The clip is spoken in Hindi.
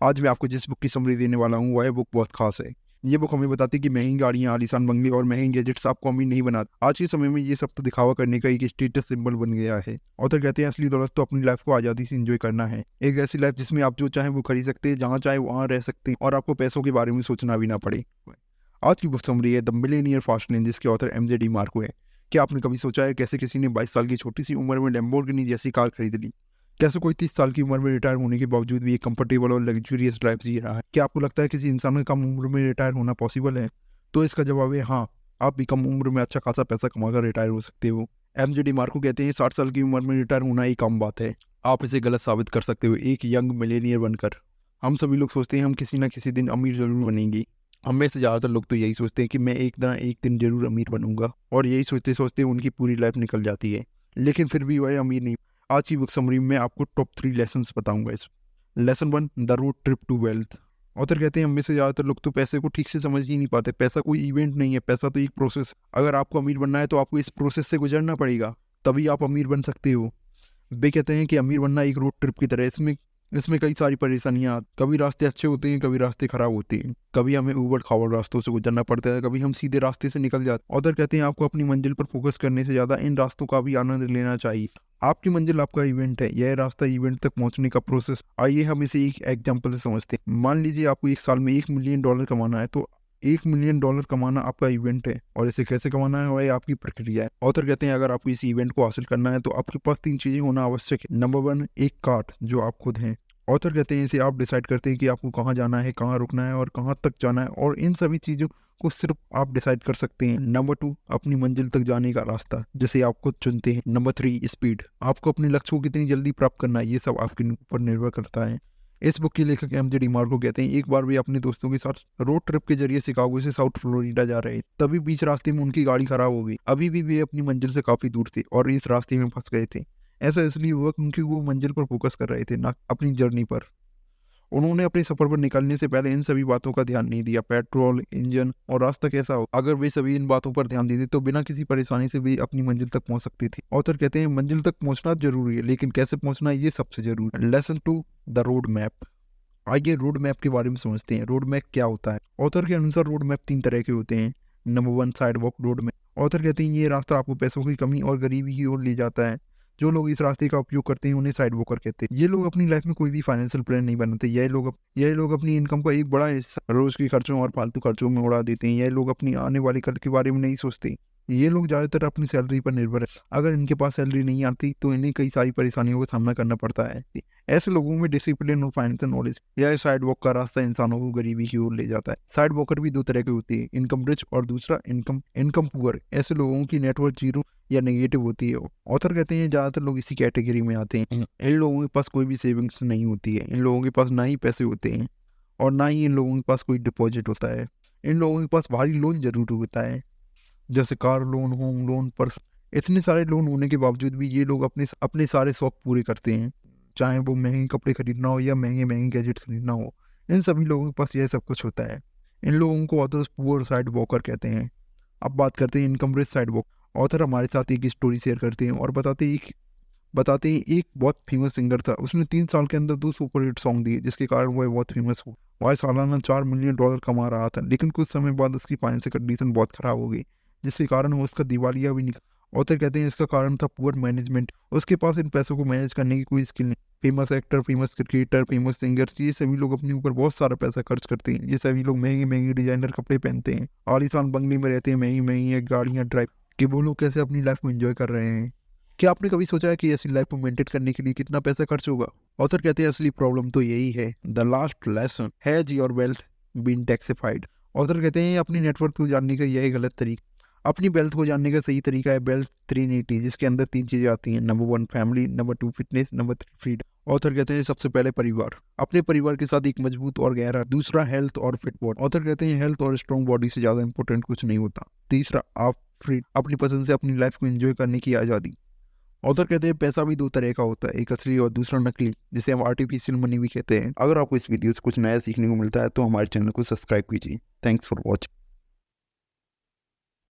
आज मैं आपको जिस बुक की समरी देने वाला हूँ वह बुक बहुत खास है। ये बुक हमें बताती है कि महंगी गाड़ियाँ, आलीशान बंगले और महंगे गैजेट्स आपको अमीर नहीं बनाते। आज के समय में ये सब तो दिखावा करने का एक स्टेटस सिंबल बन गया है। ऑथर कहते हैं असली दौलत तो अपनी लाइफ को आज़ादी से एंजॉय करना है। एक ऐसी लाइफ जिसमें आप जो चाहें वो खरीद सकते हैं, जहाँ चाहे वहाँ रह सकते हैं और आपको पैसों के बारे में सोचना भी ना पड़े। आज की बुक समरी है द मिलेनियर फास्ट लेन, जिसके ऑथर एमजे डी मार्को है। क्या आपने कभी सोचा है कैसे किसी ने 22 साल की छोटी सी उम्र में लैम्बोर्गिनी जैसी कार खरीद ली? कैसे कोई 30 साल की उम्र में रिटायर होने के बावजूद भी एक कंफर्टेबल और लग्जूरियस लाइफ जी रहा है? क्या आपको लगता है किसी इंसान में कम उम्र में रिटायर होना पॉसिबल है? तो इसका जवाब है हाँ। आप भी कम उम्र में अच्छा खासा पैसा कमाकर रिटायर हो सकते हो। एमजे डी मार्को कहते हैं 60 साल की उम्र में रिटायर होना एक आम बात है। आप इसे गलत साबित कर सकते हो एक यंग मिलेनियर बनकर। हम सभी लोग सोचते हैं हम किसी ना किसी दिन अमीर जरूर बनेंगे। हम में से ज़्यादातर लोग तो यही सोचते हैं कि मैं एक दिन जरूर अमीर बनूंगा, और यही सोचते सोचते उनकी पूरी लाइफ निकल जाती है, लेकिन फिर भी वह अमीर नहीं। आज की बुक समरी में आपको टॉप 3 लेसन्स बताऊंगा। इस lesson 1, the road trip to wealth. Author कहते हैं हम में से ज़्यादातर लोग तो पैसे को ठीक से समझ ही नहीं पाते। पैसा कोई इवेंट नहीं है, पैसा तो एक प्रोसेस। अगर आपको अमीर बनना है तो आपको इस प्रोसेस से गुजरना पड़ेगा, तभी आप अमीर बन सकते हो। वे कहते हैं कि अमीर बनना एक रोड ट्रिप की तरह है। इसमें इसमें कई सारी परेशानियाँ कभी रास्ते अच्छे होते हैं, कभी रास्ते खराब होते हैं, कभी हमें ऊबड़ खाबड़ रास्तों से गुजरना पड़ता है, कभी हम सीधे रास्ते से निकल जाते हैं। ऑथर कहते हैं आपको अपनी मंजिल पर फोकस करने से ज़्यादा इन रास्तों का भी आनंद लेना चाहिए। आपकी मंजिल आपका इवेंट है, यह रास्ता इवेंट तक पहुंचने का प्रोसेस। आइए हम इसे एक एग्जाम्पल से समझते हैं। मान लीजिए आपको एक साल में $1 मिलियन कमाना है, तो $1 मिलियन कमाना आपका इवेंट है, और इसे कैसे कमाना है वह आपकी प्रक्रिया है। ऑथर कहते हैं अगर आपको इस इवेंट को हासिल करना है तो आपके पास 3 चीजें होना आवश्यक है। नंबर 1, एक कार्ट जो आप खुद हैं। ऑथर कहते हैं इसे आप डिसाइड करते हैं कि आपको कहाँ जाना है, कहाँ रुकना है और कहाँ तक जाना है, और इन सभी चीज़ों को सिर्फ आप डिसाइड कर सकते हैं। नंबर 2, अपनी मंजिल तक जाने का रास्ता जिसे आप खुद चुनते हैं। नंबर 3, स्पीड, आपको अपने लक्ष्य को कितनी जल्दी प्राप्त करना है, ये सब आपके ऊपर निर्भर करता है। इस बुक के लेखक एमजे डी मार्को कहते हैं एक बार वे अपने दोस्तों के साथ रोड ट्रिप के जरिए शिकागो से साउथ फ्लोरिडा जा रहे, तभी बीच रास्ते में उनकी गाड़ी खराब हो गई। अभी भी वे अपनी मंजिल से काफी दूर थे और इस रास्ते में फंस गए थे। ऐसा इसलिए हुआ क्योंकि वो मंजिल पर फोकस कर रहे थे, ना अपनी जर्नी पर। उन्होंने अपने सफर पर निकलने से पहले इन सभी बातों का ध्यान नहीं दिया, पेट्रोल, इंजन और रास्ता कैसा हो। अगर वे सभी इन बातों पर ध्यान देते तो बिना किसी परेशानी से भी अपनी मंजिल तक पहुंच सकते थे। ऑथर कहते हैं मंजिल तक पहुंचना जरूरी है, लेकिन कैसे पहुंचना है ये सबसे जरूरी है। Lesson 2, the road map. आइए रोड मैप के बारे में समझते हैं। रोड मैप क्या होता है? ऑथर के अनुसार रोड मैप 3 तरह के होते हैं। Number 1, side walk road map. Author कहते हैं ये रास्ता आपको पैसों की कमी और गरीबी की ओर ले जाता है। जो लोग इस रास्ते का उपयोग करते हैं उन्हें साइड वॉकर कहते हैं। ये लोग अपनी लाइफ में कोई भी फाइनेंशियल प्लान नहीं बनाते। यह लोग अपनी इनकम का एक बड़ा हिस्सा रोज के खर्चों और फालतू खर्चों में उड़ा देते हैं। यह लोग अपनी आने वाले कल के बारे में नहीं सोचते। ये लोग ज़्यादातर अपनी सैलरी पर निर्भर है। अगर इनके पास सैलरी नहीं आती तो इन्हें कई सारी परेशानियों का सामना करना पड़ता है। ऐसे लोगों में डिसिप्लिन और फाइनेंशियल नॉलेज, यह साइड वॉक का रास्ता इंसानों को गरीबी की ओर ले जाता है। साइड वॉकर भी 2 तरह के होते हैं, इनकम रिच और दूसरा इनकम पुअर। ऐसे लोगों की नेटवर्क जीरो या नेगेटिव होती है। ऑथर कहते हैं ज़्यादातर लोग इसी कैटेगरी में आते हैं। इन लोगों के पास कोई भी सेविंग्स नहीं होती है। इन लोगों के पास ना ही पैसे होते हैं और ना ही इन लोगों के पास कोई डिपॉजिट होता है। इन लोगों के पास भारी लोन जरूर होता है, जैसे कार लोन, होम लोन। पर इतने सारे लोन होने के बावजूद भी ये लोग अपने अपने सारे शौक पूरे करते हैं, चाहे वो महंगे कपड़े खरीदना हो या महंगे महंगे गैजेट खरीदना हो। इन सभी लोगों के पास यह सब कुछ होता है। इन लोगों को ऑथर्स पुअर साइड वॉकर कहते हैं। अब बात करते हैं income rich side walk. Author हमारे साथ एक स्टोरी शेयर करते हैं और बताते हैं एक बहुत फेमस सिंगर था। उसने 3 साल के अंदर 2 सुपर हिट सॉन्ग दिए, जिसके कारण वह बहुत फेमस हो। वह सालाना $4 मिलियन कमा रहा था, लेकिन कुछ समय बाद उसकी फाइनेंशियल कंडीशन बहुत खराब हो गई, जिसके कारण वो उसका दिवालिया भी निकला। ऑथर कहते हैं इसका कारण था पुअर मैनेजमेंट। उसके पास इन पैसों को मैनेज करने की कोई स्किल नहीं। Famous actor, famous cricketer, famous singers, ये सभी लोग अपने ऊपर बहुत सारा पैसा खर्च करते हैं। ये सभी लोग महंगे महंगे डिजाइनर कपड़े पहनते हैं, आलीशान बंगले में रहते हैं, महंगी महंगी गाड़ियाँ ड्राइव कि वो लोग कैसे अपनी लाइफ को एंजॉय कर रहे हैं। क्या आपने कभी सोचा है कि ऐसी लाइफ को मेंटेन करने के लिए कितना पैसा खर्च होगा? ऑथर कहते हैं असली प्रॉब्लम तो यही है। The last lesson, has your wealth been taxified. Author कहते हैं अपनी नेटवर्क को जानने का यह गलत तरीका, अपनी वेल्थ को जानने का सही तरीका है वेल्थ 380, जिसके अंदर 3 चीजें आती हैं। Number 1, family. Number 2, fitness. Number 3, freedom. Author कहते हैं सबसे पहले परिवार, अपने परिवार के साथ एक मजबूत और गहरा। दूसरा, हेल्थ और फिट बॉडी। ऑथर कहते हैं हेल्थ और स्ट्रॉन्ग बॉडी से ज्यादा इंपॉर्टेंट कुछ नहीं होता। तीसरा, आप फ्री, अपनी पसंद से अपनी लाइफ को एंजॉय करने की आज़ादी। ऑथर कहते हैं पैसा भी 2 तरह का होता है, एक असली और दूसरा नकली, जिसे हम आर्टिफिशियल मनी भी कहते हैं। अगर आपको इस वीडियो से कुछ नया सीखने को मिलता है तो हमारे चैनल को सब्सक्राइब कीजिए। Thanks for watching.